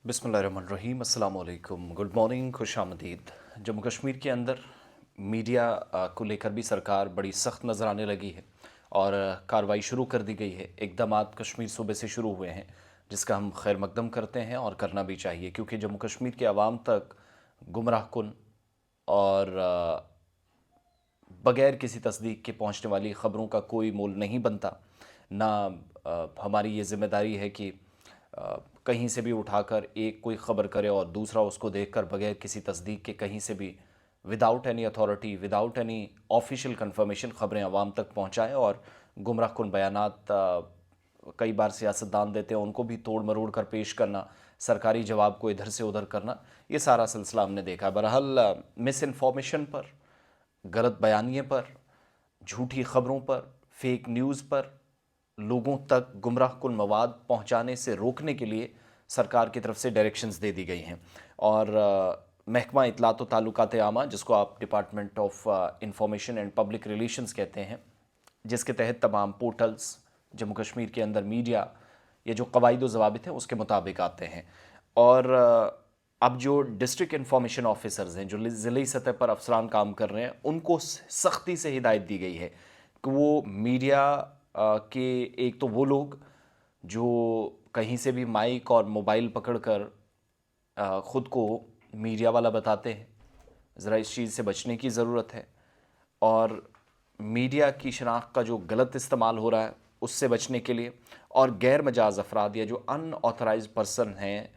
बिस्मिल्लाहिर्रहमानिर्रहीम, अस्सलाम वालेकुम, गुड मॉर्निंग, खुश आमदीद। जम्मू कश्मीर के अंदर मीडिया को लेकर भी सरकार बड़ी सख्त नज़र आने लगी है और कार्रवाई शुरू कर दी गई है। इक़दामात कश्मीर सूबे से शुरू हुए हैं जिसका हम खैर मकदम करते हैं और करना भी चाहिए, क्योंकि जम्मू कश्मीर के अवाम तक गुमराह कुन और बग़ैर किसी तस्दीक के पहुँचने वाली ख़बरों का कोई मोल नहीं बनता। ना हमारी ये ज़िम्मेदारी है कि कहीं से भी उठाकर एक कोई ख़बर करे और दूसरा उसको देखकर बग़ैर किसी तस्दीक के कहीं से भी without any authority, without any official confirmation ख़बरें आवाम तक पहुँचाएँ और गुमराह कुन बयानात कई बार सियासतदान देते हैं उनको भी तोड़ मरोड़ कर पेश करना, सरकारी जवाब को इधर से उधर करना, ये सारा सिलसिला हमने देखा। बहरहाल मिस इन्फॉर्मेशन पर, गलत बयानिए पर, झूठी ख़बरों पर, फेक न्यूज़ पर लोगों तक गुमराह कुन मवाद पहुंचाने से रोकने के लिए सरकार की तरफ से डायरेक्शंस दे दी गई हैं। और महकमा इत्तलात व ताल्लुकात आमा, जिसको आप department of information and public relations कहते हैं, जिसके तहत तमाम पोर्टल्स जम्मू कश्मीर के अंदर मीडिया ये जो कवायद व ज़वाबित हैं उसके मुताबिक आते हैं। और अब जो डिस्ट्रिक्ट इंफॉर्मेशन ऑफिसर्स हैं, जो ज़िली सतह पर अफसरान काम कर रहे हैं, उनको सख्ती से हिदायत दी गई है कि वो मीडिया के एक तो वो लोग जो कहीं से भी माइक और मोबाइल पकड़कर ख़ुद को मीडिया वाला बताते हैं, ज़रा इस चीज़ से बचने की ज़रूरत है। और मीडिया की शनाख्त का जो गलत इस्तेमाल हो रहा है उससे बचने के लिए, और गैर मजाज अफराद या जो अनऑथराइज पर्सन हैं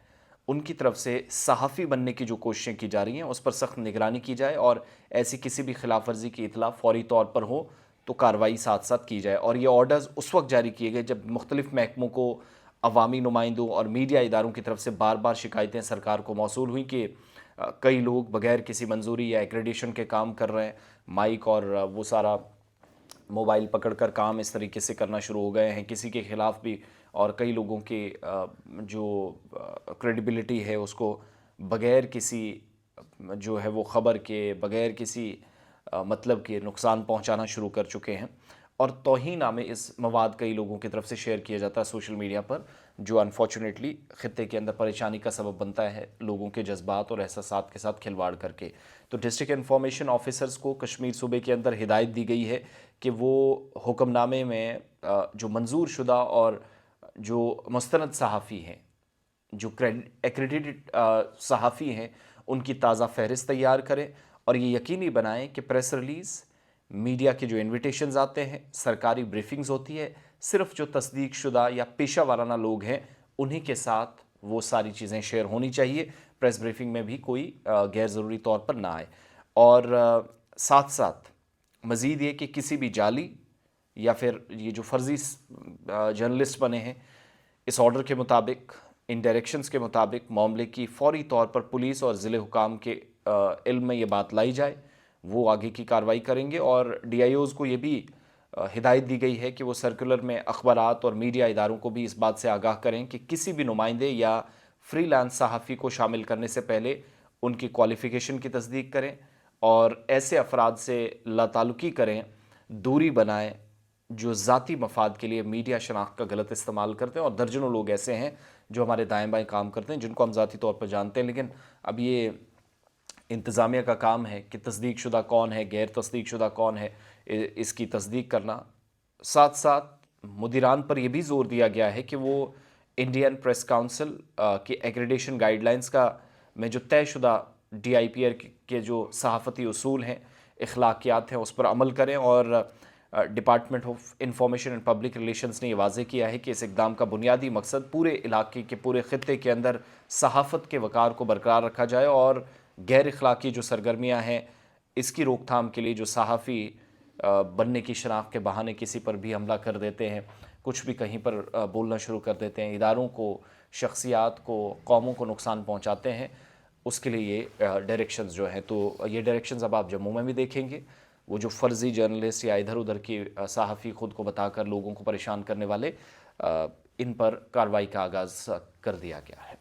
उनकी तरफ से सहाफ़ी बनने की जो कोशिशें की जा रही हैं उस पर सख्त निगरानी की जाए, और ऐसी किसी भी खिलाफ वर्जी की इतला फौरी तौर पर हो तो कार्रवाई साथ साथ की जाए। और ये ऑर्डर्स उस वक्त जारी किए गए जब मुख्तलिफ महकमों को अवामी नुमाइंदों और मीडिया इदारों की तरफ से बार बार शिकायतें सरकार को मौसूल हुई कि कई लोग बगैर किसी मंजूरी या एक्रेडिशन के काम कर रहे हैं, माइक और वो सारा मोबाइल पकड़कर काम इस तरीके से करना शुरू हो गए हैं किसी के ख़िलाफ़ भी, और कई लोगों की जो क्रेडिबिलिटी है उसको बग़ैर किसी जो है वो ख़बर के, बग़ैर किसी मतलब के नुकसान पहुंचाना शुरू कर चुके हैं। और तौहीन नामे इस मवाद कई लोगों की तरफ से शेयर किया जाता है सोशल मीडिया पर, जो अनफॉर्चुनेटली ख़ित्ते के अंदर परेशानी का सबब बनता है लोगों के जज्बात और एहसासात के साथ खिलवाड़ करके। तो डिस्ट्रिक्ट इंफॉर्मेशन ऑफिसर्स को कश्मीर सूबे के अंदर हिदायत दी गई है कि वो हुक्मनामे में जो मंजूर शुदा और जो मुस्तनद सहाफ़ी हैं, जो एक्रेडिटेड सहाफ़ी हैं, उनकी ताज़ा फ़हरिस्त तैयार करें और ये यकीनी बनाएं कि प्रेस रिलीज़, मीडिया के जो इन्विटेशंस आते हैं, सरकारी ब्रीफिंग्स होती है, सिर्फ जो तस्दीक शुदा या पेशा वाराना लोग हैं उन्हीं के साथ वो सारी चीज़ें शेयर होनी चाहिए। प्रेस ब्रीफिंग में भी कोई गैर ज़रूरी तौर पर ना आए। और साथ साथ मज़ीद ये कि किसी भी जाली या फिर ये जो फ़र्ज़ी जर्नलिस्ट बने हैं, इस ऑर्डर के मुताबिक, इन डायरेक्शंस के मुताबिक मामले की फ़ौरी तौर पर पुलिस और ज़िले हुकाम के इल्म में ये बात लाई जाए, वो आगे की कार्रवाई करेंगे। और DIOs को ये भी हिदायत दी गई है कि वो सर्कुलर में अखबारात और मीडिया इदारों को भी इस बात से आगाह करें कि किसी भी नुमाइंदे या फ्रीलांस सहाफ़ी को शामिल करने से पहले उनकी क्वालिफ़िकेशन की तस्दीक करें और ऐसे अफराद से लाताल्लुकी करें, दूरी बनाएं जो ज़ाती मफाद के लिए मीडिया शनाख्त का गलत इस्तेमाल करते हैं। और दर्जनों लोग ऐसे हैं जो हमारे दाएँ बाएँ काम करते हैं जिनको हम ज़ाती तौर पर जानते हैं, लेकिन अब ये इंतज़ामिया का काम है कि तस्दीक शुदा कौन है, गैर तस्दीक शुदा कौन है, इसकी तस्दीक करना। साथ साथ मुदीरान पर यह भी ज़ोर दिया गया है कि वो इंडियन प्रेस काउंसिल की एक्रेडिटेशन गाइडलाइंस का में जो तयशुदा DIPR के जो सहाफ़ती उसूल हैं, इखलाकियात हैं, उस पर अमल करें। और department of information and public relations ने यह वाज़ेह किया है कि इस इक़दाम का बुनियादी मकसद पूरे इलाके के, पूरे ख़ित्ते के अंदर सहाफ़त के वक़ार को बरकरार रखा जाए और गैर अखलाकी जो सरगर्मियाँ हैं इसकी रोकथाम के लिए जो सहाफ़ी बनने की शनाख्त के बहाने किसी पर भी हमला कर देते हैं, कुछ भी कहीं पर बोलना शुरू कर देते हैं, इदारों को, शख्सियात को, कौमों को नुकसान पहुँचाते हैं, उसके लिए ये डायरेक्शंस जो हैं, तो ये डायरेक्शंस अब आप जम्मू में भी देखेंगे। वो जो फ़र्ज़ी जर्नलिस्ट या इधर उधर की सहाफ़ी ख़ुद को बताकर लोगों को परेशान करने वाले, इन पर कार्रवाई का आगाज़ कर दिया गया है।